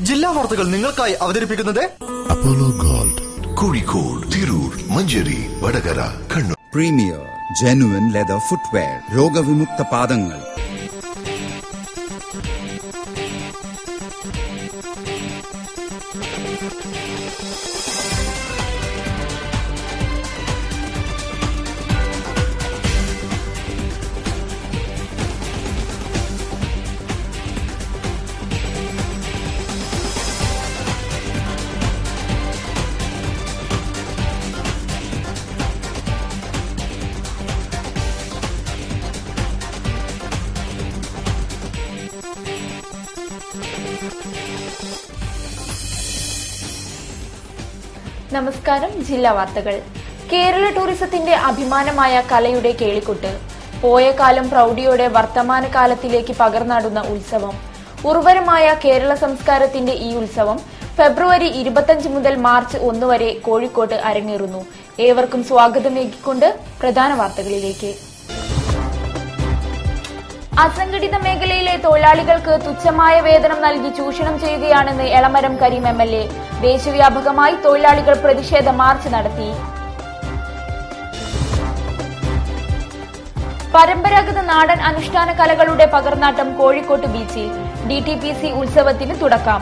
ജില്ലാ വാർത്തകൾ നിങ്ങൾക്കായി അവതരിപ്പിക്കുന്നത് Apollo Gold, Kozhikode, Tirur, Manjeri, Vadakara, Kannur. Premier genuine leather footwear, രോഗവിമുക്ത പാദങ്ങൾ. നമസ്കാരം. ജില്ലാ വാർത്തകൾ. കേരള ടൂറിസത്തിന്റെ അഭിമാനമായ കലയുടെ കേളിക്കൊട്ട്. പോയ കാലം പ്രൗഢിയോടെ വർത്തമാനകാലത്തിലേക്ക് പകർന്നാടുന്ന ഉത്സവം. ഉർവരമായ കേരള സംസ്കാരത്തിന്റെ ഈ ഉത്സവം ഫെബ്രുവരി 25 മുതൽ മാർച്ച് 1 വരെ കോഴിക്കോട്ട് അരങ്ങേറുന്നു. ഏവർക്കും സ്വാഗതമേകിക്കൊണ്ട് പ്രധാന വാർത്തകളിലേക്ക്. അസംഘടിത മേഖലയിലെ തൊഴിലാളികൾക്ക് തുച്ഛമായ വേതനം നൽകി ചൂഷണം ചെയ്യുകയാണെന്ന് എളമരം കരീം MLA. ദേശവ്യാപകമായി തൊഴിലാളികൾ പ്രതിഷേധ മാർച്ച് നടത്തി. പരമ്പരാഗത നാടൻ അനുഷ്ഠാന കലകളുടെ പകർന്നാട്ടം കോഴിക്കോട്ട് ബീച്ചിൽ. DTPC ഉത്സവത്തിന് തുടക്കം.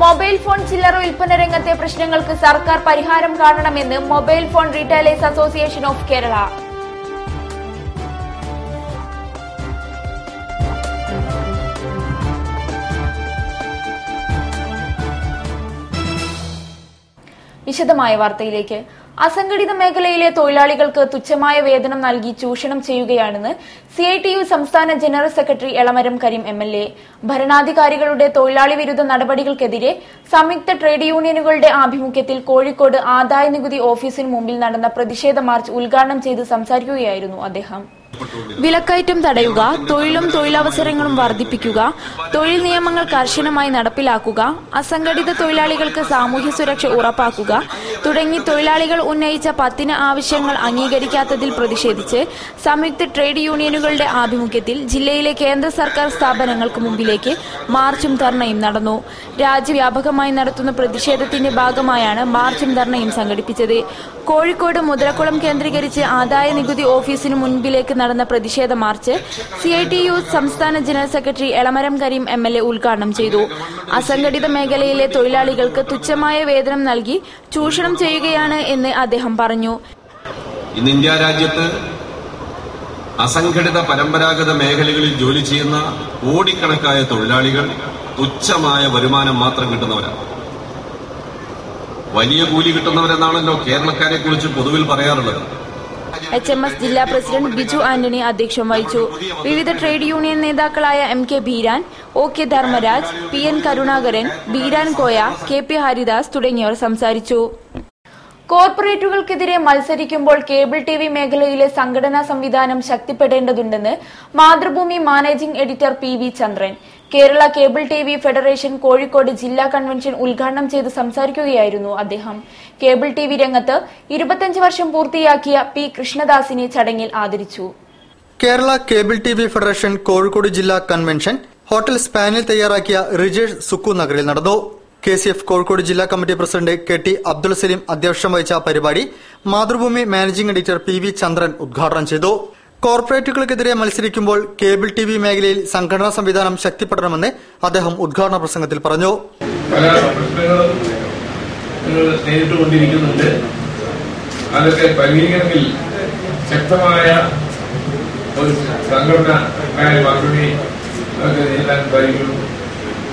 മൊബൈൽ ഫോൺ ചില്ലറ വിൽപ്പന രംഗത്തെ പ്രശ്നങ്ങൾക്ക് സർക്കാർ പരിഹാരം കാണണമെന്ന് mobile phone retailers association of Kerala. വിശദമായ വാർത്തയിലേക്ക്. അസംഘടിത മേഖലയിലെ തൊഴിലാളികൾക്ക് തുച്ഛമായ വേതനം നൽകി ചൂഷണം ചെയ്യുകയാണെന്ന് CITU സംസ്ഥാന general secretary Elamaram Kareem MLA. ഭരണാധികാരികളുടെ തൊഴിലാളി വിരുദ്ധ നടപടികൾക്കെതിരെ സംയുക്ത ട്രേഡ് യൂണിയനുകളുടെ ആഭിമുഖ്യത്തിൽ കോഴിക്കോട് ആദായ നികുതി ഓഫീസിന് മുമ്പിൽ നടന്ന പ്രതിഷേധ മാർച്ച് ഉദ്ഘാടനം ചെയ്ത് സംസാരിക്കുകയായിരുന്നു അദ്ദേഹം. വിലക്കയറ്റം തടയുക, തൊഴിലും തൊഴിലവസരങ്ങളും വർദ്ധിപ്പിക്കുക, തൊഴിൽ നിയമങ്ങൾ കർശനമായി നടപ്പിലാക്കുക, അസംഘടിത തൊഴിലാളികൾക്ക് സാമൂഹ്യ സുരക്ഷ ഉറപ്പാക്കുക തുടങ്ങി തൊഴിലാളികൾ ഉന്നയിച്ച 10 ആവശ്യങ്ങൾ അംഗീകരിക്കാത്തതിൽ പ്രതിഷേധിച്ച് സംയുക്ത ട്രേഡ് യൂണിയനുകളുടെ ആഭിമുഖ്യത്തിൽ ജില്ലയിലെ കേന്ദ്ര സർക്കാർ സ്ഥാപനങ്ങൾക്ക് മുമ്പിലേക്ക് മാർച്ചും ധർണയും നടന്നു. രാജ്യവ്യാപകമായി നടത്തുന്ന പ്രതിഷേധത്തിന്റെ ഭാഗമായാണ് മാർച്ചും ധർണയും സംഘടിപ്പിച്ചത്. കോഴിക്കോട് മുതലക്കുളം കേന്ദ്രീകരിച്ച് ആദായ നികുതി ഓഫീസിന് മുൻപിലേക്ക് നടന്ന പ്രതിഷേധ മാർച്ച് CITU സംസ്ഥാന general secretary Elamaram Kareem MLA ഉദ്ഘാടനം ചെയ്തു. അസംഘടിത മേഖലയിലെ തൊഴിലാളികൾക്ക് തുച്ഛമായ വേതനം നൽകി ചൂഷണം ചെയ്യുകയാണ് എന്ന് അദ്ദേഹം പറഞ്ഞു. ഇന്ന് ഇന്ത്യ രാജ്യത്ത് അസംഘടിത പരമ്പരാഗത മേഖലകളിൽ ജോലി ചെയ്യുന്ന കോടിക്കണക്കായ തൊഴിലാളികൾ തുച്ഛമായ വരുമാനം മാത്രം കിട്ടുന്നവരാണ്. വലിയ കൂലി കിട്ടുന്നവരെന്നാണല്ലോ കേരളക്കാരെ കുറിച്ച് പൊതുവിൽ പറയാറുള്ളത്. HMS ജില്ലാ പ്രസിഡന്റ് ബിജു ആന്റണി അധ്യക്ഷം വഹിച്ചു. വിവിധ ട്രേഡ് യൂണിയൻ നേതാക്കളായ MK Beeran, OK Dharmaraj, PN Karunakaran, Beeran Koya, KP Haridas തുടങ്ങിയവർ സംസാരിച്ചു. കോർപ്പറേറ്റുകൾക്കെതിരെ മത്സരിക്കുമ്പോൾ കേബിൾ TV മേഖലയിലെ സംഘടനാ സംവിധാനം ശക്തിപ്പെടേണ്ടതുണ്ടെന്ന് Mathrubhumi managing editor PV Chandran. Kerala cable TV federation Kozhikode ജില്ലാ കൺവെൻഷൻ ഉദ്ഘാടനം ചെയ്ത് സംസാരിക്കുകയായിരുന്നു അദ്ദേഹം. കേബിൾ TV രംഗത്ത് 25 വർഷം പൂർത്തിയാക്കിയ P കൃഷ്ണദാസിനെ ചടങ്ങിൽ ആദരിച്ചു. Kerala cable TV federation Kozhikode ജില്ലാ കൺവെൻഷൻ ഹോട്ടൽ സ്പാനിൽ തയ്യാറാക്കിയ റിജേഷ് സുക്കു നഗറിൽ നടന്നു. KCF കോഴിക്കോട് ജില്ലാ committee president KT Abdul Salim അധ്യക്ഷം വഹിച്ച പരിപാടി Mathrubhumi managing editor PV Chandran ഉദ്ഘാടനം ചെയ്തു. കോർപ്പറേറ്റുകൾക്കെതിരെ മത്സരിക്കുമ്പോൾ കേബിൾ TV മേഖലയിൽ സംഘടനാ സംവിധാനം ശക്തിപ്പെടണമെന്ന് അദ്ദേഹം ഉദ്ഘാടന പ്രസംഗത്തിൽ പറഞ്ഞു. പല പ്രശ്നങ്ങളും നേരിട്ടുകൊണ്ടിരിക്കുന്നുണ്ട്. അതൊക്കെ പരിഹരിക്കണമെങ്കിൽ ശക്തമായ ഒരു സംഘടന മാത്രമേ അതൊക്കെ നേരിടാൻ കഴിയുള്ളൂ.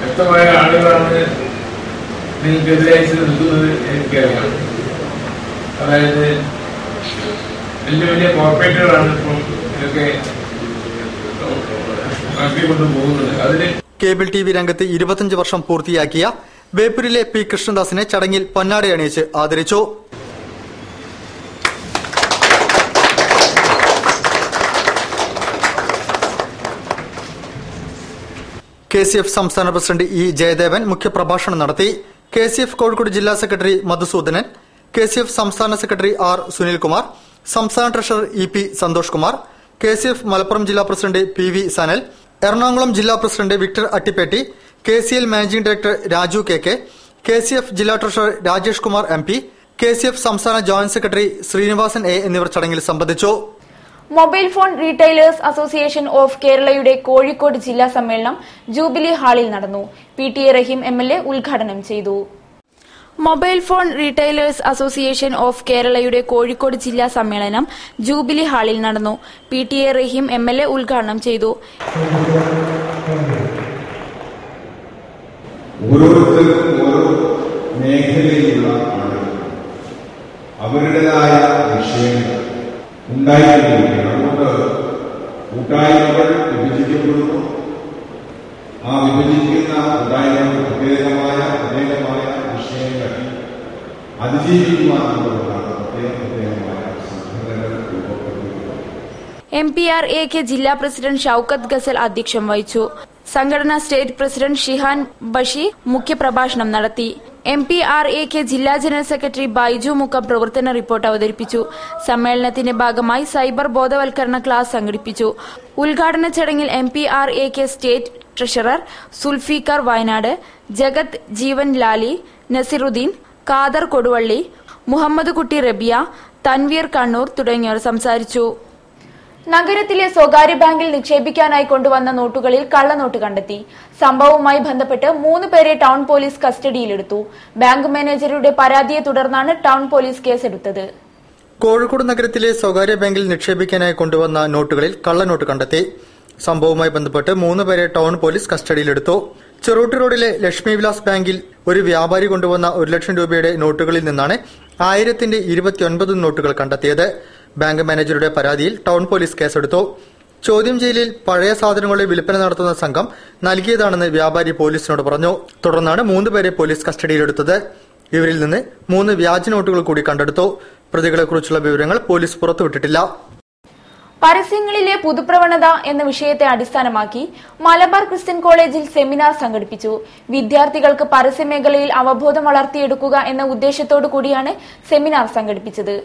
ശക്തമായ ആളുകളാണ് നിങ്ങൾക്കെതിരായി നിൽക്കുന്നത് എനിക്കറിയാം. അതായത് വലിയ വലിയ കോർപ്പറേറ്റുകളാണ് ഇപ്പം ഇതൊക്കെ നടത്തിക്കൊണ്ടു പോകുന്നത്. അതിന് കേബിൾ TV രംഗത്ത് 25 വർഷം പൂർത്തിയാക്കിയ ബേപ്പൂരിലെ P കൃഷ്ണദാസിനെ ചടങ്ങിൽ പൊന്നാട അണിയിച്ച് ആദരിച്ചു. KCF സംസ്ഥാന പ്രസിഡന്റ് E ജയദേവൻ മുഖ്യപ്രഭാഷണം നടത്തി. KCF കോഴിക്കോട് ജില്ലാ സെക്രട്ടറി മധുസൂദനൻ, KCF സംസ്ഥാന സെക്രട്ടറി R സുനിൽകുമാർ, സംസ്ഥാന treasurer EP Santhosh Kumar, KCF Malappuram ജില്ലാ പ്രസിഡന്റ് PV സനൽ, എറണാകുളം ജില്ലാ president Victor Attippetty, KCL managing director Raju KK, KCF ജില്ലാ treasurer Rajesh Kumar MP, KCF സംസ്ഥാന ജോയിന്റ് സെക്രട്ടറി ശ്രീനിവാസൻ A എന്നിവർ ചടങ്ങിൽ സംബന്ധിച്ചു. Mobile phone retailers association of കേരളയുടെ കോഴിക്കോട് ജില്ലാ സമ്മേളനം ജൂബിലി ഹാളിൽ നടന്നു. PTA റഹീം MLA ഉദ്ഘാടനം ചെയ്തു. Mobile phone retailers association of കേരളയുടെ കോഴിക്കോട് ജില്ലാ സമ്മേളനം ജൂബിലി ഹാളിൽ നടന്നു. PTA റഹീം MLA ഉദ്ഘാടനം ചെയ്തു. ഓരോരുത്തർക്കും ഓരോ മേഖലയിലുള്ള ആളുകൾ അവരുടേതായ വിഷയങ്ങൾ ഉണ്ടായിക്കൊണ്ടിരിക്കുകയാണ്. അതുകൊണ്ട് കൂട്ടായ്മകൾ വിഭജിക്കപ്പെടുന്നു. ആ വിഭജിക്കുന്ന കൂട്ടായ്മകൾ പ്രത്യേകമായ വിഷയങ്ങൾ അതിജീവിക്കുവാനുള്ളതാണ് പ്രത്യേകമായ സംഘടനകൾ രൂപപ്പെടുന്നത്. MPRAK ജില്ലാ പ്രസിഡന്റ് ഷൌക്കത്ത് ഗസൽ അധ്യക്ഷം വഹിച്ചു. സംഘടനാ സ്റ്റേറ്റ് പ്രസിഡന്റ് ഷിഹാൻ ബഷീർ മുഖ്യപ്രഭാഷണം നടത്തി. MPRAK ജില്ലാ ജനറൽ സെക്രട്ടറി ബൈജു മുക്കം പ്രവർത്തന റിപ്പോർട്ട് അവതരിപ്പിച്ചു. സമ്മേളനത്തിന്റെ ഭാഗമായി സൈബർ ബോധവൽക്കരണ ക്ലാസ് സംഘടിപ്പിച്ചു. ഉദ്ഘാടന ചടങ്ങിൽ MPRAK state treasurer Zulfiqar Wayanad, Jagat Jeevan Lali, Nasiruddin, Khader Koduvally, Muhammad Kutty Rabia, Tanveer Kannur തുടങ്ങിയവർ സംസാരിച്ചു. നഗരത്തിലെ സ്വകാര്യ ബാങ്കിൽ നിക്ഷേപിക്കാനായി കൊണ്ടുവന്ന നോട്ടുകളിൽ കള്ളനോട്ട് കണ്ടെത്തി. സംഭവവുമായി ബന്ധപ്പെട്ട് 3 പേരെ ടൗൺ പോലീസ് കസ്റ്റഡിയിലെടുത്തു. ബാങ്ക് മാനേജറുടെ പരാതിയെ തുടർന്നാണ് ടൗൺ പോലീസ് കേസെടുത്തത്. കോഴിക്കോട് നഗരത്തിലെ സ്വകാര്യ ബാങ്കിൽ നിക്ഷേപിക്കാനായി കൊണ്ടുവന്ന നോട്ടുകളിൽ കള്ളനോട്ട് കണ്ടെത്തി. സംഭവവുമായി ബന്ധപ്പെട്ട് 3 പേരെ ടൗൺ പോലീസ് കസ്റ്റഡിയിലെടുത്തു. ചെറുട്ടി റോഡിലെ ലക്ഷ്മി വിലാസ് ബാങ്കിൽ ഒരു വ്യാപാരി കൊണ്ടുവന്ന 1 ലക്ഷം രൂപയുടെ നോട്ടുകളിൽ നിന്നാണ് 1000ന്റെ 29 നോട്ടുകൾ കണ്ടെത്തിയത്. ബാങ്ക് മാനേജറുടെ പരാതിയിൽ ടൗൺ പോലീസ് കേസെടുത്തു. ചോദ്യം ചെയ്യലിൽ പഴയ സാധനങ്ങളുടെ വിൽപ്പന നടത്തുന്ന സംഘം നൽകിയതാണെന്ന് വ്യാപാരി പോലീസിനോട് പറഞ്ഞു. തുടർന്നാണ് 3 പേരെ പോലീസ് കസ്റ്റഡിയിലെടുത്തത്. ഇവരിൽ നിന്ന് 3 വ്യാജ നോട്ടുകൾ കൂടി കണ്ടെടുത്തു. പ്രതികളെക്കുറിച്ചുള്ള വിവരങ്ങൾ പോലീസ് പുറത്തുവിട്ടിട്ടില്ല. പരസ്യങ്ങളിലെ പുതുപ്രവണത എന്ന വിഷയത്തെ അടിസ്ഥാനമാക്കി മലബാർ ക്രിസ്ത്യൻ കോളേജിൽ സെമിനാർ സംഘടിപ്പിച്ചു. വിദ്യാർത്ഥികൾക്ക് പരസ്യമേഖലയിൽ അവബോധം വളർത്തിയെടുക്കുക എന്ന ഉദ്ദേശത്തോടു കൂടിയാണ് സെമിനാർ സംഘടിപ്പിച്ചത്.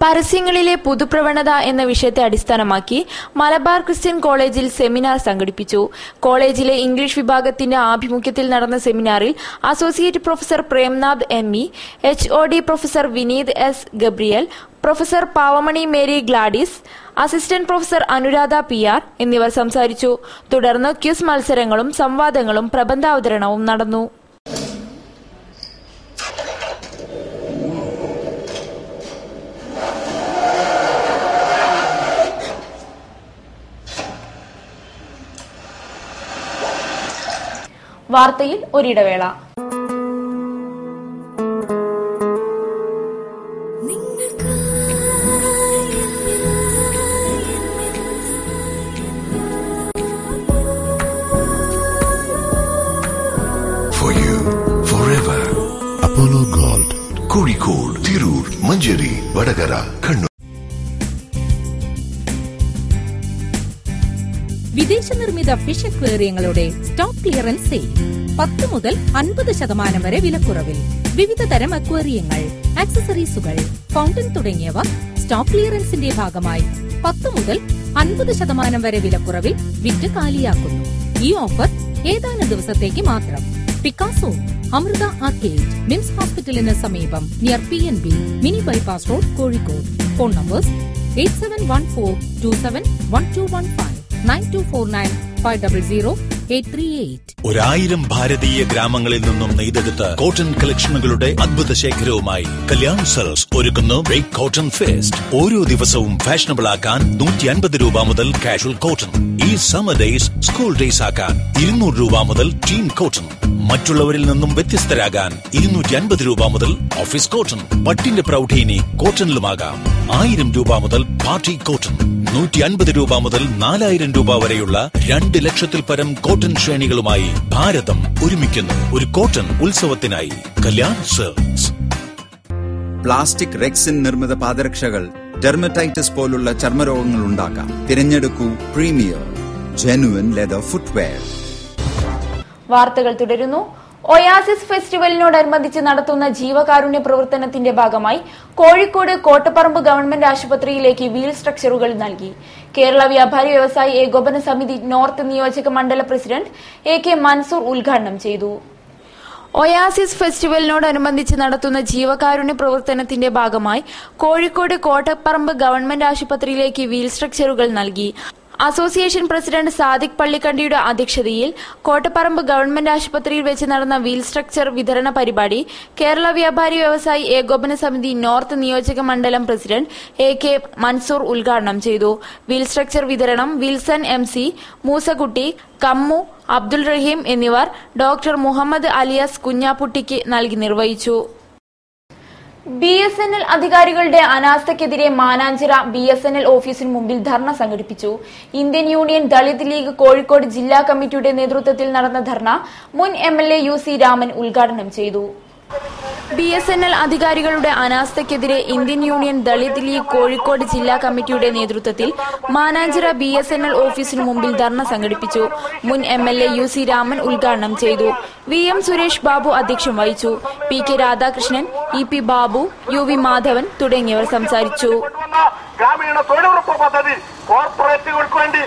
പരസ്യങ്ങളിലെ പുതുപ്രവണത എന്ന വിഷയത്തെ അടിസ്ഥാനമാക്കി മലബാർ ക്രിസ്ത്യൻ കോളേജിൽ സെമിനാർ സംഘടിപ്പിച്ചു. കോളേജിലെ ഇംഗ്ലീഷ് വിഭാഗത്തിന്റെ ആഭിമുഖ്യത്തിൽ നടന്ന സെമിനാറിൽ associate professor Premnath ME, HOD professor Vineeth S Gabriel, professor Pavamani Mary Gladys, assistant professor Anuradha PR എന്നിവർ സംസാരിച്ചു. തുടർന്ന് ക്വിസ് മത്സരങ്ങളും സംവാദങ്ങളും പ്രബന്ധാവതരണവും നടന്നു. വാർത്തയിൽ ഒരിടവേള. For you, forever. Apollo Gold, Kozhikode, Tirur, Manjeri, Vadagara, Kannur. വിദേശ നിർമ്മിത ഫിഷ് അക്വേറിയങ്ങളുടെ സ്റ്റോക്ക് ക്ലിയറൻസ് സെയിൽ 10 മുതൽ 50% വരെ വിലക്കുറവിൽ. വിവിധ തരം അക്വേറിയങ്ങൾ, ആക്സസറീസുകൾ, ഫൗണ്ടൻ തുടങ്ങിയവ സ്റ്റോക്ക് ക്ലിയറൻസിന്റെ ഭാഗമായി 10 മുതൽ 50% വരെ വിലക്കുറവിൽ വിറ്റ് കാലിയാക്കുന്നു. ഈ ഓഫർ ഏതാനും ദിവസത്തേക്ക് മാത്രം. പിക്കാസോ, അമൃത ആർക്കേഡ്, മിംസ് ഹോസ്പിറ്റലിന് സമീപം, near PNB, mini bypass road, Kozhikode. Phone numbers 8714271215, 9249500838. 1000 ഭാരതീയ ഗ്രാമങ്ങളിൽ നിന്നും നെയ്തെടുത്ത കോട്ടൺ കളക്ഷനുകളുടെ അദ്ഭുത ശേഖരവുമായി കല്യാൺ സെൽസ് ഒരുക്കുന്നു ബ്രേക്ക് കോട്ടൺ ഫെസ്റ്റ്. ഓരോ ദിവസവും ഫാഷനബിൾ ആക്കാൻ 150 രൂപ മുതൽ കാഷ്വൽ കോട്ടൺ. ഈ സമ്മർ ഡേയ്സ് സ്കൂൾ ഡേയ്സ് ആക്കാൻ 200 രൂപ മുതൽ ടീം കോട്ടൺ. മറ്റുള്ളവരിൽ നിന്നും വ്യത്യസ്തരാകാൻ 250 രൂപ മുതൽ ഓഫീസ് കോട്ടൺ. പട്ടിന്റെ പ്രൗഢീനി കോട്ടണിലുമാകാം. 1000 രൂപ മുതൽ പാർട്ടി കോട്ടൺ. 150 രൂപ മുതൽ 4000 രൂപ വരെയുള്ള 2 ലക്ഷത്തിൽ പരം കോട്ടൺ ശ്രേണികളുമായി ഭാരതം ഒരുമിക്കുന്നു ഒരു കോട്ടൺ ഉത്സവത്തിനായി. കല്യാൺ സെൽസ്. പ്ലാസ്റ്റിക് റെക്സിൻ നിർമ്മിത പാദരക്ഷകൾ ഡെർമറ്റൈറ്റിസ് പോലുള്ള ചർമ്മരോഗങ്ങൾ ഉണ്ടാക്കാം. തിരഞ്ഞെടുക്കൂ പ്രീമിയർ ജെനുവിൻ ലെതർ ഫുട്വെയർ. വാർത്തകൾ തുടരുന്നു. ഒയാസിസ് ഫെസ്റ്റിവലിനോടനുബന്ധിച്ച് നടത്തുന്ന ജീവകാരുണ്യ പ്രവർത്തനത്തിന്റെ ഭാഗമായി കോഴിക്കോട് കോട്ടപ്പറമ്പ് ഗവൺമെന്റ് ആശുപത്രിയിലേക്ക് വീൽ സ്ട്രക്ചറുകൾ നൽകി. കേരള വ്യാപാരി വ്യവസായി ഏകോപന സമിതി നോർത്ത് നിയോജക മണ്ഡല പ്രസിഡന്റ് AK മൻസൂർ ഉദ്ഘാടനം ചെയ്തു. ഒയാസിസ് ഫെസ്റ്റിവലിനോടനുബന്ധിച്ച് നടത്തുന്ന ജീവകാരുണ്യ പ്രവർത്തനത്തിന്റെ ഭാഗമായി കോഴിക്കോട് കോട്ടപ്പറമ്പ് ഗവൺമെന്റ് ആശുപത്രിയിലേക്ക് വീൽ സ്ട്രക്ചറുകൾ നൽകി. അസോസിയേഷൻ പ്രസിഡന്റ് സാദിഖ് പള്ളിക്കണ്ടിയുടെ അധ്യക്ഷതയിൽ കോട്ടപ്പറമ്പ് ഗവൺമെന്റ് ആശുപത്രിയിൽ വെച്ച് നടന്ന വീൽ സ്ട്രക്ചർ വിതരണ പരിപാടി കേരള വ്യാപാരി വ്യവസായി ഏകോപന സമിതി നോർത്ത് നിയോജക മണ്ഡലം പ്രസിഡന്റ് AK മൻസൂർ ഉദ്ഘാടനം ചെയ്തു. വീൽ സ്ട്രക്ചർ വിതരണം വിൽസൺ MC, മൂസക്കുട്ടി, കമ്മു, അബ്ദുൾ റഹീം എന്നിവർ ഡോക്ടർ മുഹമ്മദ് അലിയാസ് കുഞ്ഞാപ്പുട്ടിക്ക് നൽകി നിർവഹിച്ചു. BSNL അധികാരികളുടെ അനാസ്ഥയ്ക്കെതിരെ മാനാഞ്ചിറ BSNL ഓഫീസിന് മുമ്പിൽ ധർണ സംഘടിപ്പിച്ചു. Indian Union Dalit League Kozhikode ജില്ലാ കമ്മിറ്റിയുടെ നേതൃത്വത്തിൽ നടന്ന ധർണ മുൻ MLA UC രാമൻ ഉദ്ഘാടനം ചെയ്തു. BSNL അധികാരികളുടെ അനാസ്ഥയ്ക്കെതിരെ Indian Union Dalit League Kozhikode ജില്ലാ കമ്മിറ്റിയുടെ നേതൃത്വത്തിൽ മാനാഞ്ചിറ BSNL ഓഫീസിനു മുമ്പിൽ ധർണ സംഘടിപ്പിച്ചു. മുൻ MLA UC രാമൻ ഉദ്ഘാടനം ചെയ്തു. VM സുരേഷ് ബാബു അധ്യക്ഷം വഹിച്ചു. PK Radhakrishnan, EP Babu, UV Madhavan തുടങ്ങിയവർ സംസാരിച്ചു. ഗ്രാമീണ തൊഴിലുറപ്പ് പദ്ധതി കോർപ്പറേറ്റുകൾക്ക് വേണ്ടി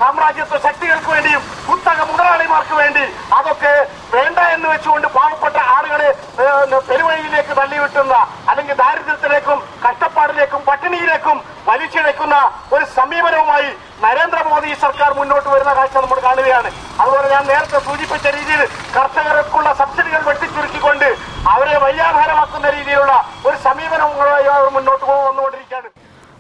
സാമ്രാജ്യത്വ ശക്തികൾക്ക് വേണ്ടിയും കുത്തക മുതലാളിമാർക്ക് വേണ്ടി അതൊക്കെ വേണ്ട എന്ന് വെച്ചുകൊണ്ട് പാവപ്പെട്ട ആളുകളെ പെരുവഴിയിലേക്ക് തള്ളിവിട്ടുന്ന അല്ലെങ്കിൽ ദാരിദ്ര്യത്തിലേക്കും കഷ്ടപ്പാടിലേക്കും പട്ടിണിയിലേക്കും വലിച്ചിഴക്കുന്ന ഒരു സമീപനവുമായി നരേന്ദ്രമോദി സർക്കാർ മുന്നോട്ട് വരുന്ന കാഴ്ച നമ്മൾ കാണുകയാണ്. അതുപോലെ ഞാൻ നേരത്തെ സൂചിപ്പിച്ച രീതിയിൽ കർഷകർക്കുള്ള സബ്സിഡികൾ വെട്ടിച്ചുരുക്കിക്കൊണ്ട് അവരെ വയ്യാധാരമാക്കുന്ന രീതിയിലുള്ള ഒരു സമീപനവുമായി മുന്നോട്ട് വന്നുകൊണ്ടിരിക്കുകയാണ്.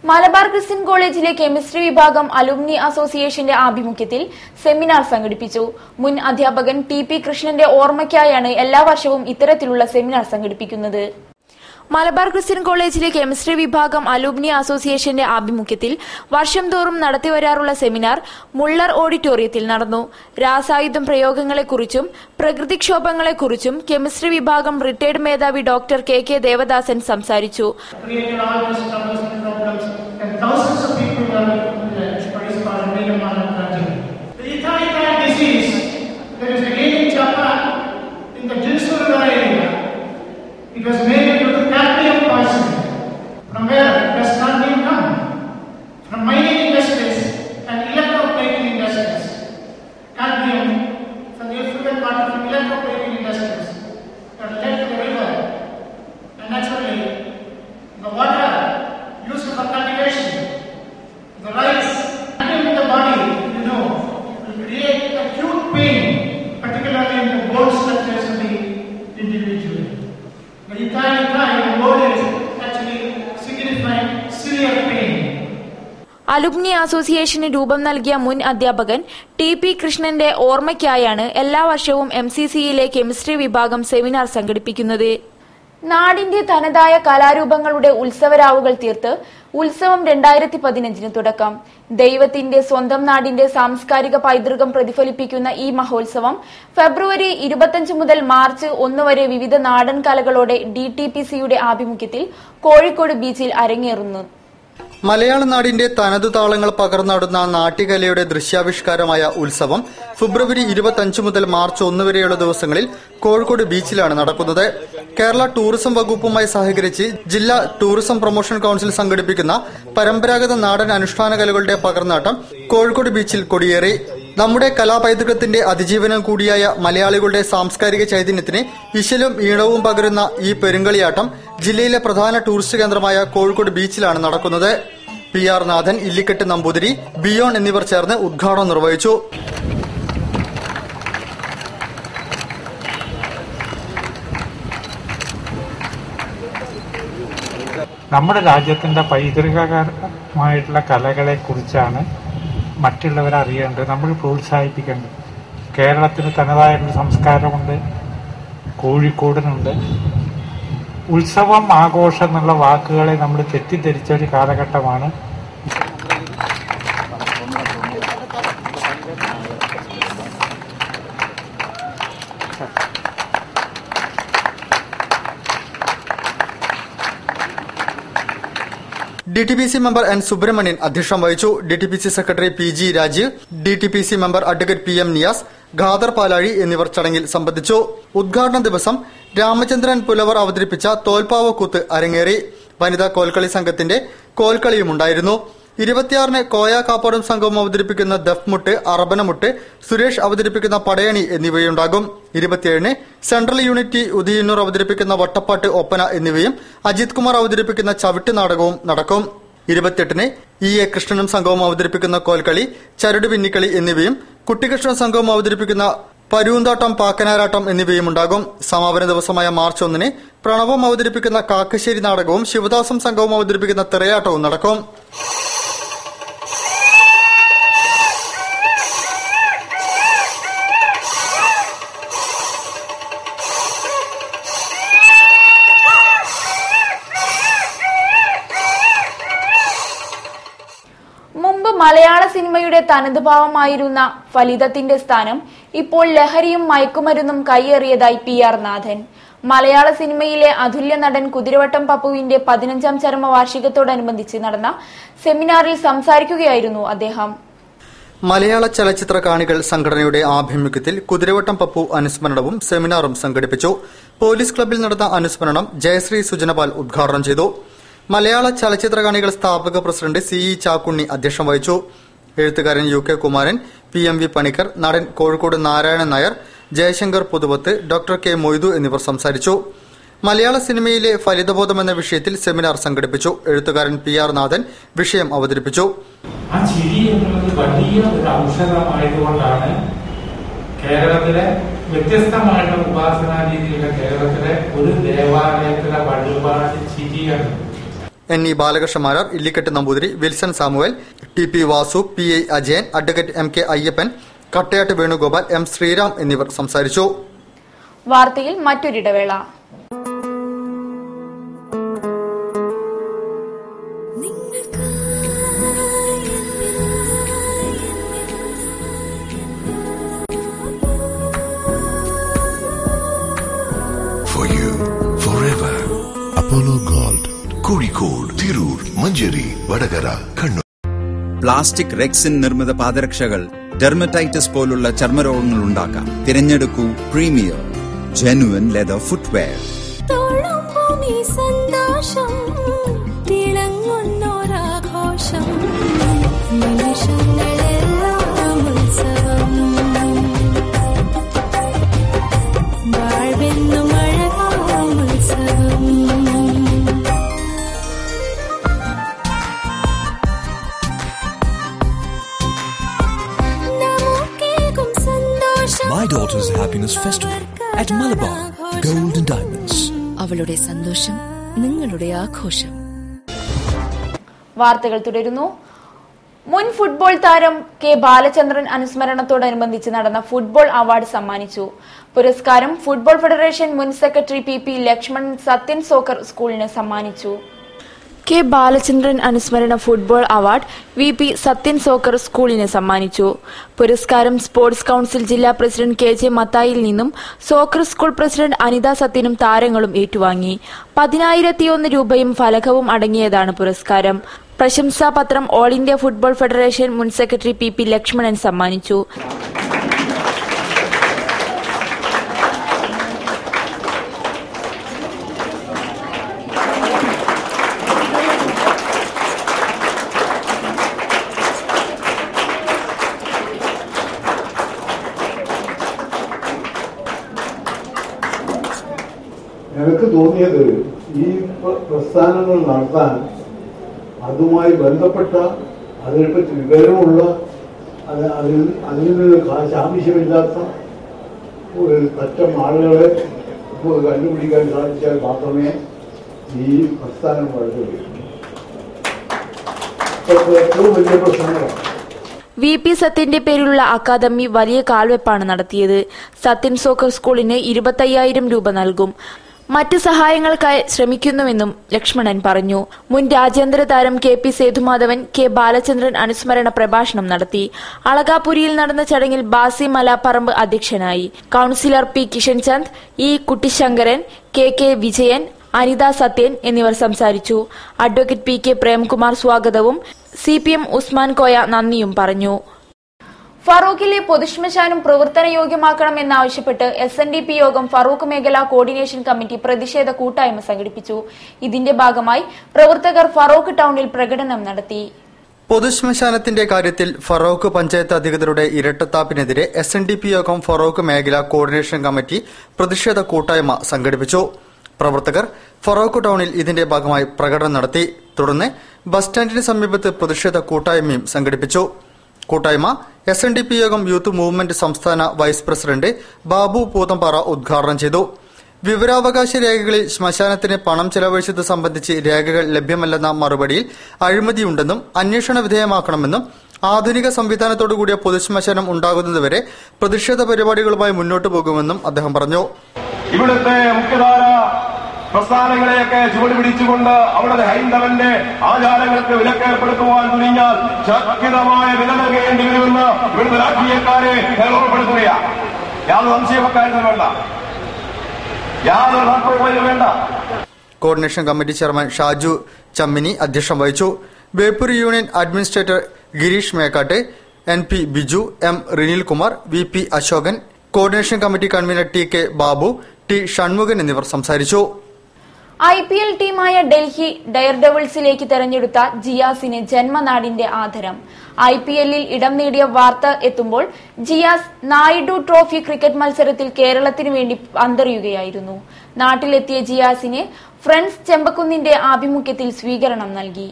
മലബാർ ക്രിസ്ത്യൻ കോളേജിലെ കെമിസ്ട്രി വിഭാഗം അലുമിനി അസോസിയേഷന്റെ ആഭിമുഖ്യത്തിൽ സെമിനാർ സംഘടിപ്പിച്ചു. മുൻ അധ്യാപകൻ TP കൃഷ്ണന്റെ ഓർമ്മയ്ക്കായാണ് എല്ലാ വർഷവും ഇത്തരത്തിലുള്ള സെമിനാർ സംഘടിപ്പിക്കുന്നത്. മലബാർ ക്രിസ്ത്യൻ കോളേജിലെ കെമിസ്ട്രി വിഭാഗം അലുമിനി അസോസിയേഷന്റെ ആഭിമുഖ്യത്തിൽ വർഷം തോറും നടത്തിവരാറുള്ള സെമിനാർ മുള്ളർ ഓഡിറ്റോറിയത്തിൽ നടന്നു. രാസായുധം പ്രയോഗങ്ങളെക്കുറിച്ചും പ്രകൃതിക്ഷോഭങ്ങളെക്കുറിച്ചും കെമിസ്ട്രി വിഭാഗം റിട്ടയർഡ് മേധാവി ഡോക്ടർ KK ദേവദാസൻ സംസാരിച്ചു. It was made due to cadmium poisoning. From where it does not even come? From mining industries and electroplating industries. Cadmium from the effluent water from electroplating industries that led to the river. And naturally, the water used for cultivation, the rice, cadmium in the body, will create acute pain, particularly in the bone structures of the individual. The entire word is actually signifying severe pain. Alumni അസോസിയേഷന് രൂപം നൽകിയ മുൻ അധ്യാപകൻ TP കൃഷ്ണന്റെ ഓർമ്മയ്ക്കായാണ് എല്ലാ വർഷവും MCCയിലെ chemistry വിഭാഗം seminar സംഘടിപ്പിക്കുന്നത്. നാടിന്റെ തനതായ കലാരൂപങ്ങളുടെ ഉത്സവരാവുകൾ തീർത്ത് ഉത്സവം 2015 തുടക്കം. ദൈവത്തിന്റെ സ്വന്തം നാടിന്റെ സാംസ്കാരിക പൈതൃകം പ്രതിഫലിപ്പിക്കുന്ന ഈ മഹോത്സവം ഫെബ്രുവരി 25 മുതൽ മാർച്ച് 1 വരെ വിവിധ നാടൻ കലകളോടെ DTPCയുടെ ആഭിമുഖ്യത്തിൽ കോഴിക്കോട് ബീച്ചിൽ അരങ്ങേറുന്നു. മലയാള നാടിന്റെ തനതു താളങ്ങൾ പകർന്നാടുന്ന നാട്യകലയുടെ ദൃശ്യാവിഷ്കാരമായ ഉത്സവം ഫെബ്രുവരി 25 മുതൽ മാർച്ച് 1 വരെയുള്ള ദിവസങ്ങളിൽ കോഴിക്കോട് ബീച്ചിലാണ് നടക്കുന്നത്. കേരള ടൂറിസം വകുപ്പുമായി സഹകരിച്ച് ജില്ലാ ടൂറിസം പ്രൊമോഷൻ കൌൺസിൽ സംഘടിപ്പിക്കുന്ന പരമ്പരാഗത നാടൻ അനുഷ്ഠാന കലകളുടെ പകർന്നാട്ടം കോഴിക്കോട് ബീച്ചിൽ കൊടിയേറി. നമ്മുടെ കലാപൈതൃകത്തിന്റെ അതിജീവനം കൂടിയായ മലയാളികളുടെ സാംസ്കാരിക ചൈതന്യത്തിന് ഇശലും ഈണവും പകരുന്ന ഈ പെരുങ്കളിയാട്ടം ജില്ലയിലെ പ്രധാന ടൂറിസ്റ്റ് കേന്ദ്രമായ കോഴിക്കോട് ബീച്ചിലാണ് നടക്കുന്നത്. PR നാഥൻ, ഇല്ലിക്കെട്ട് നമ്പൂതിരി, ബിയോൺ എന്നിവർ ചേർന്ന് ഉദ്ഘാടനം നിർവഹിച്ചു. നമ്മുടെ രാജ്യത്തിന്റെ പൈതൃകമായിട്ടുള്ള കലകളെ കുറിച്ചാണ് മറ്റുള്ളവരെ അറിയേണ്ടത്, നമ്മൾ പ്രോത്സാഹിപ്പിക്കേണ്ടത്. കേരളത്തിന് തനതായൊരു സംസ്കാരമുണ്ട്, കോഴിക്കോടിനുണ്ട്. ഉത്സവം, ആഘോഷം എന്നുള്ള വാക്കുകളെ നമ്മൾ തെറ്റിദ്ധരിച്ച ഒരു കാലഘട്ടമാണ്. DTPC മെമ്പർ N സുബ്രഹ്മണ്യൻ അധ്യക്ഷം വഹിച്ചു. DTPC secretary PG Rajeev, DTPC member advocate PM Niyas, Khader Palazhi എന്നിവർ ചടങ്ങിൽ സംബന്ധിച്ചു. ഉദ്ഘാടന ദിവസം രാമചന്ദ്രൻ പുലവർ അവതരിപ്പിച്ച തോൽപ്പാവക്കൂത്ത് അരങ്ങേറി. വനിതാ കോൽക്കളി സംഘത്തിന്റെ കോൽക്കളിയുമുണ്ടായിരുന്നു. 26-ന് കോയ കാപ്പാടും സംഘവും അവതരിപ്പിക്കുന്ന ദഫ്മുട്ട്, അറബനമുട്ട്, സുരേഷ് അവതരിപ്പിക്കുന്ന പടയണി എന്നിവയുണ്ടാകും. 27-ന് സെൻട്രൽ യൂണിറ്റി ഉദയന്നൂർ അവതരിപ്പിക്കുന്ന വട്ടപ്പാട്ട്, ഒപ്പന എന്നിവയും അജിത് കുമാർ അവതരിപ്പിക്കുന്ന ചവിട്ട് നാടകവും നടക്കും. 28-ന് E.A. കൃഷ്ണനും സംഘവും അവതരിപ്പിക്കുന്ന കോൽക്കളി, ചരട് പിന്നിക്കളി എന്നിവയും കുട്ടികൃഷ്ണൻ സംഘവും അവതരിപ്പിക്കുന്ന പരൂന്താട്ടം, പാക്കനാരാട്ടം എന്നിവയും ഉണ്ടാകും. സമാപന ദിവസമായ മാർച്ച് 1-ന് പ്രണവം അവതരിപ്പിക്കുന്ന കാക്കശ്ശേരി നാടകവും ശിവദാസും സംഘവും അവതരിപ്പിക്കുന്ന തിറയാട്ടവും നടക്കും. മുമ്പ് മലയാള സിനിമയുടെ തനതുഭാവമായിരുന്ന ഫലിതത്തിന്റെ സ്ഥാനം ഇപ്പോൾ ലഹരിയും മയക്കുമരുന്നും കൈയേറിയതായി PR നാഥൻ. മലയാള സിനിമയിലെ അതുല്യ നടൻ കുതിരവട്ടം പപ്പുവിന്റെ 15ാം ചരമവാർഷികത്തോടനുബന്ധിച്ച് നടന്ന സെമിനാറിൽ സംസാരിക്കുകയായിരുന്നു അദ്ദേഹം. മലയാള ചലച്ചിത്ര കാണികൾ സംഘടനയുടെ ആഭിമുഖ്യത്തിൽ കുതിരവട്ടം പപ്പു അനുസ്മരണവും സെമിനാറും സംഘടിപ്പിച്ചു. പോലീസ് ക്ലബ്ബിൽ നടന്ന അനുസ്മരണം ജയശ്രീ സുജനപാൽ ഉദ്ഘാടനം ചെയ്തു. മലയാള ചലച്ചിത്ര കാണികൾ സ്ഥാപക പ്രസിഡന്റ് CE ചാക്കുണ്ണി അധ്യക്ഷം വഹിച്ചു. എഴുത്തുകാരൻ UK കുമാരൻ, PMV പണിക്കർ, നടൻ കോഴിക്കോട് നാരായണൻ നായർ, ജയശങ്കർ പുതുവത്ത്, ഡോക്ടർ K മൊയ്തു എന്നിവർ സംസാരിച്ചു. മലയാള സിനിമയിലെ ഫലിതബോധം എന്ന വിഷയത്തിൽ സെമിനാർ സംഘടിപ്പിച്ചു. എഴുത്തുകാരൻ PR നാഥൻ വിഷയം അവതരിപ്പിച്ചു. ആ ചിരി എന്നുള്ളത് വലിയ ഒരു ഔഷധമായതുകൊണ്ടാണ് കേരളത്തിലെ വ്യത്യസ്തമായിട്ടുള്ള ഉപാസനാ രീതിയിലുള്ള കേരളത്തിലെ ഒരു ദേവാലയത്തിലെ വഴിപാട് ചിരിയാണ്. NE Balakrishnamarar, Illikkettu Namboothiri, Wilson Samuel, TP Vasu, PI Ajayan, advocate MK Ayyappan, Kattayattu Venugopal, M Sreeram എന്നിവർ സംസാരിച്ചു. വാർത്തയിൽ മറ്റൊരിടവേള. For you, forever. Apollo Gold. Kozhikode, Tirur, Manjeri, Vadakara, Kannur. Plastic rexine നിർമ്മിത പാദരക്ഷകൾ ഡെർമറ്റൈറ്റിസ് പോലുള്ള ചർമ്മരോഗങ്ങൾ ഉണ്ടാക്കാം. തിരഞ്ഞെടുക്കൂ premier genuine leather footwear. My daughter's happiness festival at Malabar Gold and Diamonds. അവളുടെ സന്തോഷം നിങ്ങളുടെ ആഘോഷം. വാർത്തകൾ തുടരുന്നു. മുൻ ഫുട്ബോൾ താരം K ബാലചന്ദ്രൻ അനുസ്മരണത്തോടനുബന്ധിച്ച് നടന്ന ഫുട്ബോൾ അവാർഡ് സമ്മാനിച്ചു. പുരസ്കാരം ഫുട്ബോൾ ഫെഡറേഷൻ മുൻ secretary PP Lakshman Sathyan soccer സ്കൂളിന് സമ്മാനിച്ചു. K ബാലചന്ദ്രൻ അനുസ്മരണ football award VP Sathyan soccer സ്കൂളിന് സമ്മാനിച്ചു. പുരസ്കാരം സ്പോർട്സ് കൌൺസിൽ ജില്ലാ പ്രസിഡന്റ് KJ മത്തായിൽ നിന്നും സോക്കർ സ്കൂൾ പ്രസിഡന്റ് അനിത സത്യനും താരങ്ങളും ഏറ്റുവാങ്ങി. 10,001 രൂപയും ഫലകവും അടങ്ങിയതാണ് പുരസ്കാരം. പ്രശംസാപത്രം ഓൾ ഇന്ത്യ ഫുട്ബോൾ ഫെഡറേഷൻ മുൻ സെക്രട്ടറി PP ലക്ഷ്മണൻ സമ്മാനിച്ചു. എനിക്ക് തോന്നിയത് ഈ പ്രസ്ഥാനങ്ങൾ നടത്താൻ അതുമായി ബന്ധപ്പെട്ട അതിനെപ്പറ്റി വിവരമുള്ള അതിൽ നിന്ന് ആവശ്യമില്ലാത്ത ഒരു പറ്റം ആളുകളെ കണ്ടുപിടിക്കാൻ സാധിച്ചാൽ മാത്രമേ ഈ പ്രസ്ഥാനം വളരുകയുള്ളൂ. ഏറ്റവും വലിയ പ്രശ്നങ്ങളാണ്. VP സത്യന്റെ പേരിലുള്ള അക്കാദമി വലിയ കാൽവെപ്പാണ് നടത്തിയത്. സത്യൻ സോക്കർ സ്കൂളിന് 25,000 രൂപ നൽകും. മറ്റ് സഹായങ്ങൾക്കായി ശ്രമിക്കുന്നുവെന്നും ലക്ഷ്മണൻ പറഞ്ഞു. മുൻ രാജ്യാന്തര താരം KP സേതുമാധവൻ K ബാലചന്ദ്രൻ അനുസ്മരണ പ്രഭാഷണം നടത്തി. അളകാപുരിയിൽ നടന്ന ചടങ്ങിൽ ബാസി മലാപ്പറമ്പ് അധ്യക്ഷനായി. Councillor P Kishanchand, E Kuttisankaran, KK Vijayan, Anitha Sathyan എന്നിവർ സംസാരിച്ചു. അഡ്വക്കേറ്റ് PK പ്രേംകുമാർ സ്വാഗതവും CPM ഉസ്മാൻ കോയ നന്ദിയും പറഞ്ഞു. ഫറൂഖിലെ പൊതുശ്മശാനം പ്രവർത്തനയോഗ്യമാക്കണമെന്നാവശ്യപ്പെട്ട് SNDP യോഗം ഫറൂഖ് മേഖലാ കോർഡിനേഷൻ കമ്മിറ്റി പ്രതിഷേധ കൂട്ടായ്മ സംഘടിപ്പിച്ചു. ഇതിന്റെ ഭാഗമായി പ്രവർത്തകർ ഫറൂഖ് ടൌണിൽ പ്രകടനം നടത്തി. പൊതുശ്മശാനത്തിന്റെ കാര്യത്തിൽ ഫറൂഖ് പഞ്ചായത്ത് അധികൃതരുടെ ഇരട്ടത്താപ്പിനെതിരെ SNDP യോഗം ഫറൂഖ് മേഖലാ കോർഡിനേഷൻ കമ്മിറ്റി പ്രതിഷേധ കൂട്ടായ്മ സംഘടിപ്പിച്ചു. പ്രവർത്തകർ ഫറൂഖ് ടൌണിൽ ഇതിന്റെ ഭാഗമായി പ്രകടനം നടത്തി. തുടർന്ന് ബസ് സ്റ്റാൻഡിന് സമീപത്ത് പ്രതിഷേധ കൂട്ടായ്മയും സംഘടിപ്പിച്ചു. കൂട്ടായ്മ SNDP യോഗം യൂത്ത് മൂവ്മെന്റ് സംസ്ഥാന വൈസ് പ്രസിഡന്റ് ബാബു പൂതംപാറ ഉദ്ഘാടനം ചെയ്തു. വിവരാവകാശ രേഖകളിൽ ശ്മശാനത്തിന് പണം ചെലവഴിച്ചത് സംബന്ധിച്ച് രേഖകൾ ലഭ്യമല്ലെന്ന മറുപടിയിൽ അഴിമതിയുണ്ടെന്നും അന്വേഷണ വിധേയമാക്കണമെന്നും ആധുനിക സംവിധാനത്തോടുകൂടിയ പൊതുശ്മശാനം ഉണ്ടാകുന്നതുവരെ പ്രതിഷേധ പരിപാടികളുമായി മുന്നോട്ടു പോകുമെന്നും അദ്ദേഹം പറഞ്ഞു. ഇവിടുത്തെ മുഖ്യധാര പ്രസ്ഥാനങ്ങളെയൊക്കെ ചുവട് പിടിച്ചുകൊണ്ട് അവിടുത്തെ ഹൈന്ദവന്റെ ആചാരങ്ങൾക്ക് വിലക്കേർപ്പെടുത്തുവാൻ തുനിഞ്ഞാൽ ശക്തമായ വില നൽകേണ്ടി വരുമെന്ന് ഇവിടുത്തെ രാഷ്ട്രീയക്കാരെ ഓർമ്മപ്പെടുത്തുകയാണ്. യാതൊരു സംശയമക്കാര്യത്തിന് വേണ്ട, യാതൊരു താല്പര്യവും വേണ്ട. കോർഡിനേഷൻ കമ്മിറ്റി ചെയർമാൻ ഷാജു ചമ്മിനി അധ്യക്ഷം വഹിച്ചു. Beypore union administrator Girish Mekkatt, NP Biju, M Rinilkumar, VP Ashokan, coordination committee convener TK Babu, T Shanmughan എന്നിവർ സംസാരിച്ചു. IPL ടീമായ ഡൽഹി ഡയർഡെവിൾസിലേക്ക് തെരഞ്ഞെടുത്ത ജിയാസിന് ജന്മനാടിന്റെ ആദരം. IPLൽ ഇടം നേടിയ വാർത്ത എത്തുമ്പോൾ ജിയാസ് നായിഡു ട്രോഫി ക്രിക്കറ്റ് മത്സരത്തിൽ കേരളത്തിനു വേണ്ടി പന്തെറിയുകയായിരുന്നു. നാട്ടിലെത്തിയ ജിയാസിന് ഫ്രണ്ട്സ് ചെമ്പക്കുന്നിന്റെ ആഭിമുഖ്യത്തിൽ സ്വീകരണം നൽകി.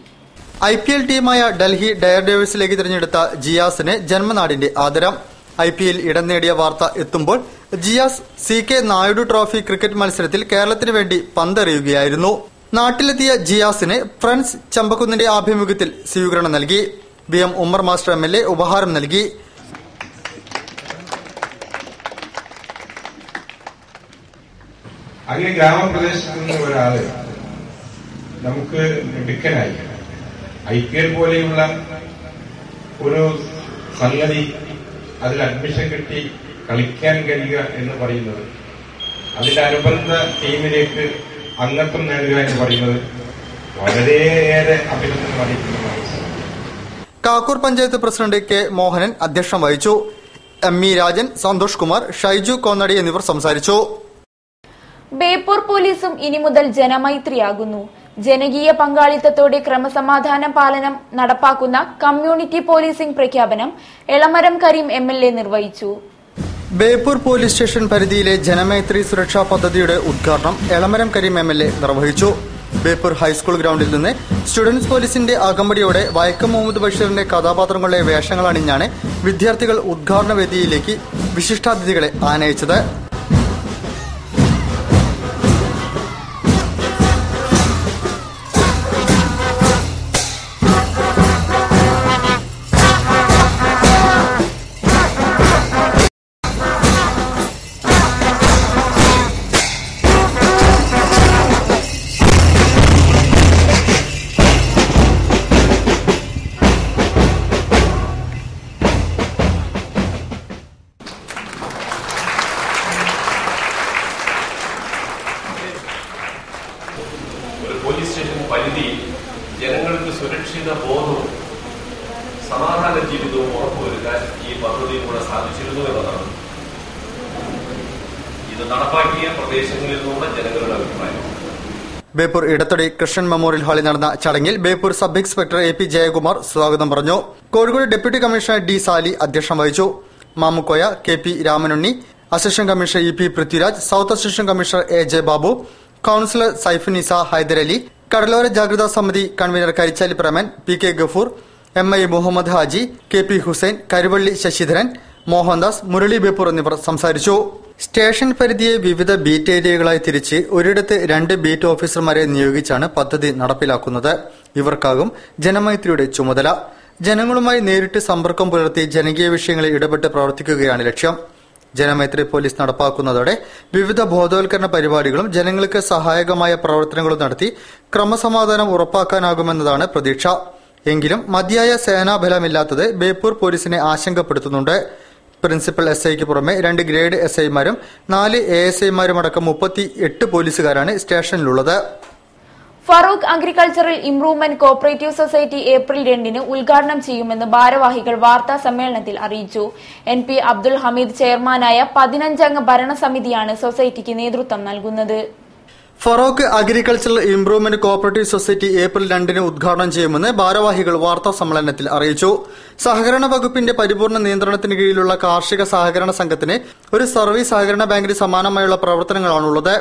IPL ടീമായ ഡൽഹി ഡയർഡെവിൾസിലേക്ക് തെരഞ്ഞെടുത്ത ജിയാസിന് ജന്മനാടിന്റെ ആദരം. IPL ഇടം നേടിയ വാർത്ത എത്തുമ്പോൾ Jiyas CK Naidu trophy cricket മത്സരത്തിൽ കേരളത്തിനു വേണ്ടി പന്തെറിയുകയായിരുന്നു. നാട്ടിലെത്തിയ ജിയാസിന് ഫ്രണ്ട്സ് ചമ്പക്കുന്നിന്റെ ആഭിമുഖ്യത്തിൽ സ്വീകരണം നൽകി. BM ഉമ്മർ മാസ്റ്റർ MLA ഉപഹാരം നൽകി. അങ്ങനെ ഗ്രാമപ്രദേശത്ത് നിന്ന് ഒരാള് നമുക്ക് മിടുക്കനായി IPL പോലെയുള്ള ഒരു സംഗതി അതിൽ അഡ്മിഷൻ കിട്ടി കളിക്കാൻ കഴിയുക എന്ന് പറയുന്നത്, അതിന്റെ അനുബന്ധ ടീമിലേക്ക് അംഗത്വം നേടുക എന്ന് പറയുന്നത് വളരെയേറെ അഭിനന്ദനം അറിയിക്കുന്നതാണ്. കാക്കൂർ പഞ്ചായത്ത് പ്രസിഡന്റ് K മോഹനൻ അധ്യക്ഷം വഹിച്ചു. ME രാജൻ, സന്തോഷ് കുമാർ, ഷൈജു കോന്നടി എന്നിവർ സംസാരിച്ചു. ബേപ്പൂർ പോലീസും ഇനി മുതൽ ജനമൈത്രിയാകുന്നു. ജനകീയ പങ്കാളിത്തത്തോടെ ക്രമസമാധാന പാലനം നടപ്പാക്കുന്ന കമ്മ്യൂണിറ്റി പോലീസിംഗ് പ്രഖ്യാപനം എളമരം കരീം MLA നിർവഹിച്ചു. ബേപ്പൂർ പോലീസ് സ്റ്റേഷൻ പരിധിയിലെ ജനമൈത്രി സുരക്ഷാ പദ്ധതിയുടെ ഉദ്ഘാടനം എളമരം കരീം MLA നിർവഹിച്ചു. ബേപ്പൂർ ഹൈസ്കൂൾ ഗ്രൌണ്ടിൽ നിന്ന് സ്റ്റുഡൻസ് പോലീസിന്റെ അകമ്പടിയോടെ വൈക്കം മുഹമ്മദ് ബഷീറിന്റെ കഥാപാത്രങ്ങളുടെ വേഷങ്ങൾ അണിഞ്ഞാണ് വിദ്യാർത്ഥികൾ ഉദ്ഘാടന വേദിയിലേക്ക് വിശിഷ്ടാതിഥികളെ ആനയിച്ചത്. പോലീസ് സ്റ്റേഷൻ പരിധി ജനങ്ങൾക്ക് സുരക്ഷിത ബോധവും സമാധാന ജീവിതവും ഉറപ്പുവരുത്താൻ ഈ പദ്ധതിയിലൂടെ സാധിച്ചിരുന്നു എന്നതാണ് ഇത് നടപ്പാക്കിയ പ്രദേശങ്ങളിൽ നിന്നുള്ള ജനങ്ങളുടെ അഭിപ്രായം. ബേപ്പൂർ ഇടത്തടി കൃഷ്ണൻ മെമ്മോറിയൽ ഹാളിൽ നടന്ന ചടങ്ങിൽ Beypore sub inspector AP Jayakumar സ്വാഗതം പറഞ്ഞു. Kozhikode deputy commissioner D Sali അധ്യക്ഷം വഹിച്ചു. Mamukkoya KP Ramanunni, assistant commissioner EP Prithviraj, south assistant commissioner AJ Babu, councillor Saifunnisa Hydarali, കടലോര ജാഗ്രതാ സമിതി convener Karichali Preman, PK Gafoor, MI Muhammad Haji, KP Hussain, Karuvalli Sasidharan, Mohandas, Murali Beypore എന്നിവർ സംസാരിച്ചു. സ്റ്റേഷൻ പരിധിയെ വിവിധ ബീറ്റ് ഏരിയകളായി തിരിച്ച് ഒരിടത്ത് 2 ബീറ്റ് ഓഫീസർമാരെ നിയോഗിച്ചാണ് പദ്ധതി നടപ്പിലാക്കുന്നത്. ഇവർക്കാകും ജനമൈത്രിയുടെ ചുമതല. ജനങ്ങളുമായി നേരിട്ട് സമ്പർക്കം പുലർത്തി ജനകീയ വിഷയങ്ങളിൽ ഇടപെട്ട് പ്രവർത്തിക്കുകയാണ് ലക്ഷ്യം. ജനമൈത്രി പോലീസ് നടപ്പാക്കുന്നതോടെ വിവിധ ബോധവൽക്കരണ പരിപാടികളും ജനങ്ങൾക്ക് സഹായകമായ പ്രവർത്തനങ്ങളും നടത്തി ക്രമസമാധാനം ഉറപ്പാക്കാനാകുമെന്നതാണ് പ്രതീക്ഷ. എങ്കിലും മതിയായ സേനാബലമില്ലാത്തത് ബേപ്പൂർ പോലീസിനെ ആശങ്കപ്പെടുത്തുന്നുണ്ട്. പ്രിൻസിപ്പൽ SIക്ക് പുറമെ 2 ഗ്രേഡ് SIമാരും 4 ASIമാരും അടക്കം 38 പോലീസുകാരാണ് സ്റ്റേഷനിലുള്ളത്. Farook agricultural improvement cooperative society April 2 ഉദ്ഘാടനം ചെയ്യുമെന്ന് ഭാരവാഹികൾ വാർത്താ സമ്മേളനത്തിൽ അറിയിച്ചു. NP അബ്ദുൽ ഹമീദ് ചെയർമാനായ 15-അംഗ ഭരണസമിതിയാണ് സൊസൈറ്റിക്ക് നേതൃത്വം നൽകുന്നത്. Farook agricultural improvement cooperative society April 2 ഉദ്ഘാടനം ചെയ്യുമെന്ന് ഭാരവാഹികൾ വാർത്താ സമ്മേളനത്തിൽ അറിയിച്ചു. സഹകരണ വകുപ്പിന്റെ പരിപൂർണ നിയന്ത്രണത്തിന് കീഴിലുള്ള കാർഷിക സഹകരണ സംഘത്തിന് ഒരു സർവീസ് സഹകരണ ബാങ്കിന് സമാനമായുള്ള പ്രവർത്തനങ്ങളാണുള്ളത്.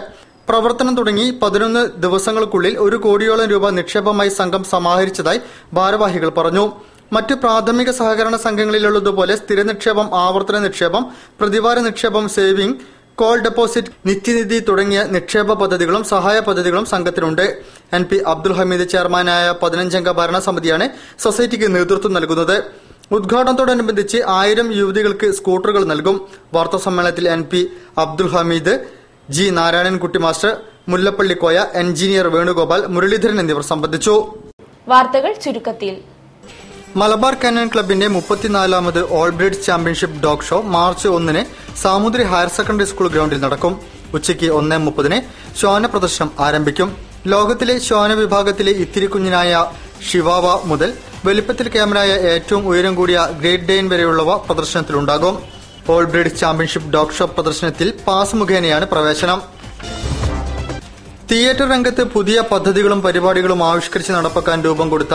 പ്രവർത്തനം തുടങ്ങി 11 ദിവസങ്ങൾക്കുള്ളിൽ 1 കോടിയോളം രൂപ നിക്ഷേപമായി സംഘം സമാഹരിച്ചതായി ഭാരവാഹികൾ പറഞ്ഞു. മറ്റ് പ്രാഥമിക സഹകരണ സംഘങ്ങളിലുള്ളതുപോലെ സ്ഥിര നിക്ഷേപം, ആവർത്തന നിക്ഷേപം, പ്രതിവാര നിക്ഷേപം, സേവിംഗ്, കോൾ ഡെപ്പോസിറ്റ്, നിത്യനിധി തുടങ്ങിയ നിക്ഷേപ പദ്ധതികളും സഹായ പദ്ധതികളും സംഘത്തിനുണ്ട്. NP അബ്ദുൽ ഹമീദ് ചെയർമാനായ 15-അംഗ ഭരണസമിതിയാണ് സൊസൈറ്റിക്ക് നേതൃത്വം നൽകുന്നത്. ഉദ്ഘാടനത്തോടനുബന്ധിച്ച് 1000 യുവതികൾക്ക് സ്കൂട്ടറുകൾ നൽകും. വാർത്താ സമ്മേളനത്തിൽ NP Abdul Hameed, G Narayanankutty master, Mullappally Koya, engineer Venugopal, Muraleedharan എന്നിവർ സംബന്ധിച്ചു. വാർത്തകൾ ചുരുക്കത്തിൽ. മലബാർ കാനൻ ക്ലബിന്റെ 34ാമത് all breeds championship dog show March 1 Samoothiri higher secondary school ഗ്രൌണ്ടിൽ നടക്കും. ഉച്ചയ്ക്ക് 1:30 ശ്വാന പ്രദർശനം ആരംഭിക്കും. ലോകത്തിലെ ശ്വാന വിഭാഗത്തിലെ ഇത്തിരി കുഞ്ഞിനായ ഷിവാവ മുതൽ വലിപ്പത്തിൽ ക്യാമറയായ ഏറ്റവും ഉയരം കൂടിയ ഗ്രേറ്റ് ഡെയിൻ വരെയുള്ളവ പ്രദർശനത്തിലുണ്ടാകും. All breeds championship dog show പ്രദർശനത്തിൽ പാസ് മുഖേനയാണ് പ്രവേശനം. തിയേറ്റർ രംഗത്ത് പുതിയ പദ്ധതികളും പരിപാടികളും ആവിഷ്കരിച്ച് നടപ്പാക്കാൻ രൂപം കൊടുത്ത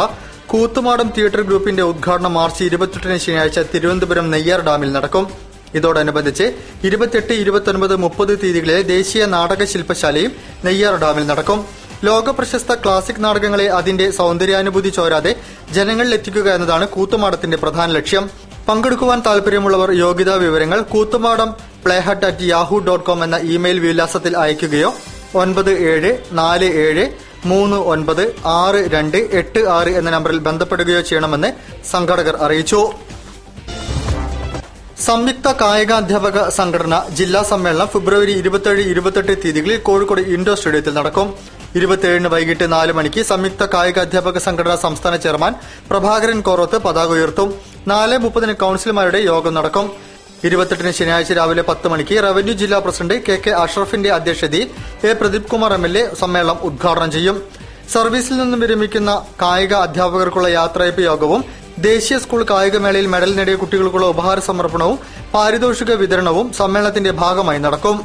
കൂത്തുമാടം തിയേറ്റർ ഗ്രൂപ്പിന്റെ ഉദ്ഘാടനം മാർച്ച് 28 ശനിയാഴ്ച തിരുവനന്തപുരം നെയ്യാർ ഡാമിൽ നടക്കും. ഇതോടനുബന്ധിച്ച് 28, 29, 30 തീയതികളിലെ ദേശീയ നാടക ശില്പശാലയും നെയ്യാർ ഡാമിൽ നടക്കും. ലോക പ്രശസ്ത ക്ലാസിക് നാടകങ്ങളെ അതിന്റെ സൗന്ദര്യാനുഭൂതി ചോരാതെ ജനങ്ങളിലെത്തിക്കുക എന്നതാണ് കൂത്തുമാടത്തിന്റെ പ്രധാന ലക്ഷ്യം. പങ്കെടുക്കുവാൻ താൽപര്യമുള്ളവർ യോഗ്യതാ വിവരങ്ങൾ kutumadam@yahoo.com എന്ന ഇമെയിൽ വിലാസത്തിൽ അയയ്ക്കുകയോ 974747396286 എന്ന നമ്പറിൽ ബന്ധപ്പെടുകയോ ചെയ്യണമെന്ന് സംഘാടകർ അറിയിച്ചു. സംയുക്ത കായികാധ്യാപക സംഘടന ജില്ലാ സമ്മേളനം ഫെബ്രുവരി 27, 28 തീയതികളിൽ കോഴിക്കോട് ഇൻഡോർ സ്റ്റേഡിയത്തിൽ നടക്കും. 27 വൈകിട്ട് 4 മണിക്ക് സംയുക്ത കായികാധ്യാപക സംഘടന സംസ്ഥാന ചെയർമാൻ പ്രഭാകരൻ കോറോത്ത് പതാക ഉയർത്തും. 4:30 കൌൺസിലർമാരുടെ യോഗം നടക്കും. 28 ശനിയാഴ്ച രാവിലെ 10 മണിക്ക് റവന്യൂ ജില്ലാ പ്രസിഡന്റ് KK അഷ്റഫിന്റെ അധ്യക്ഷതയിൽ A പ്രദീപ് കുമാർ MLA സമ്മേളനം ഉദ്ഘാടനം ചെയ്യും. സർവീസിൽ നിന്നും വിരമിക്കുന്ന കായിക അധ്യാപകർക്കുള്ള യാത്രയപ്പ് യോഗവും ദേശീയ സ്കൂൾ കായികമേളയിൽ മെഡൽ നേടിയ കുട്ടികൾക്കുള്ള ഉപഹാര സമർപ്പണവും പാരിതോഷിക വിതരണവും സമ്മേളനത്തിന്റെ ഭാഗമായി നടക്കും.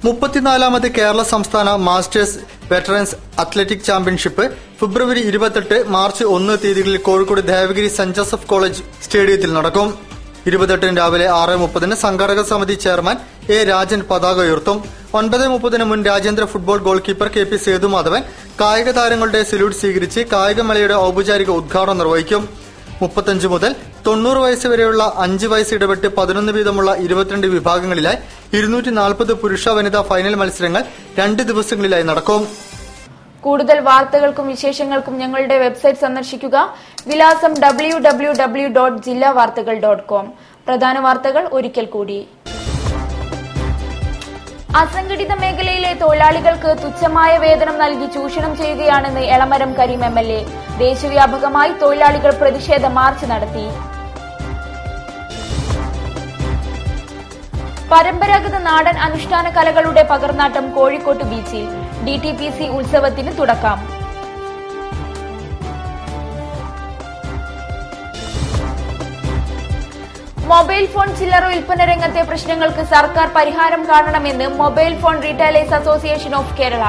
34ാമത് കേരള സംസ്ഥാന മാസ്റ്റേഴ്സ് വെറ്ററൻസ് അത്ലറ്റിക് ചാമ്പ്യൻഷിപ്പ് ഫെബ്രുവരി 28, മാർച്ച് 1 തീയതികളിൽ Kozhikode Devagiri saint Joseph college സ്റ്റേഡിയത്തിൽ നടക്കും. 28 രാവിലെ 6:30 സംഘാടക സമിതി ചെയർമാൻ A രാജൻ പതാക ഉയർത്തും. 9:30 മുൻ രാജ്യാന്തര football goal keeper KP Sethumadhavan കായിക താരങ്ങളുടെ സല്യൂട്ട് സ്വീകരിച്ച് കായികമേളയുടെ ഔപചാരിക ഉദ്ഘാടനം നിർവഹിക്കും. 35 മുതൽ 90 വയസ്സ് വരെയുള്ള 5 വയസ്സ് ഇടപെട്ട് 11 വീതമുള്ള 22 വിഭാഗങ്ങളിലായി 240 പുരുഷ വനിതാ ഫൈനൽ മത്സരങ്ങൾ 2 ദിവസങ്ങളിലായി നടക്കും. കൂടുതൽ വാർത്തകൾക്കും വിശേഷങ്ങൾക്കും ഞങ്ങളുടെ വെബ്സൈറ്റ് സന്ദർശിക്കുക. വിലാസം www.jillavartagal.com. പ്രധാന വാർത്തകൾ ഒരിക്കൽ കൂടി. അസംഘടിത മേഖലയിലെ തൊഴിലാളികൾക്ക് തുച്ഛമായ വേതനം നൽകി ചൂഷണം ചെയ്യുകയാണെന്ന് എളമരം കരീം MLA. ദേശവ്യാപകമായി തൊഴിലാളികൾ പ്രതിഷേധ മാർച്ച് നടത്തി. പരമ്പരാഗത നാടൻ അനുഷ്ഠാന കലകളുടെ പകർന്നാട്ടം കോഴിക്കോട്ട് ബീച്ചിൽ. DTPC ഉത്സവത്തിന് തുടക്കം. മൊബൈൽ ഫോൺ ചില്ലറ വിൽപ്പന രംഗത്തെ പ്രശ്നങ്ങൾക്ക് സർക്കാർ പരിഹാരം കാണണമെന്ന് mobile phone retailers association of Kerala.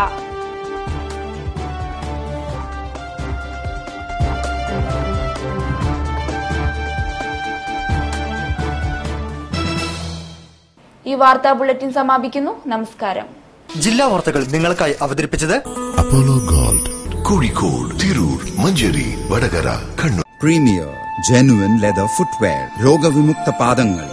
ഈ വാർത്താ ബുള്ളറ്റിൻ സമാപിക്കുന്നു. നമസ്കാരം. ജില്ലാ വാർത്തകൾ നിങ്ങൾക്കായി അവതരിപ്പിച്ചത് Apollo Gold, Kozhikode, Tirur, Manjeri, Vadakara, Kannur. Premier genuine leather footwear, രോഗവിമുക്ത പാദങ്ങൾ.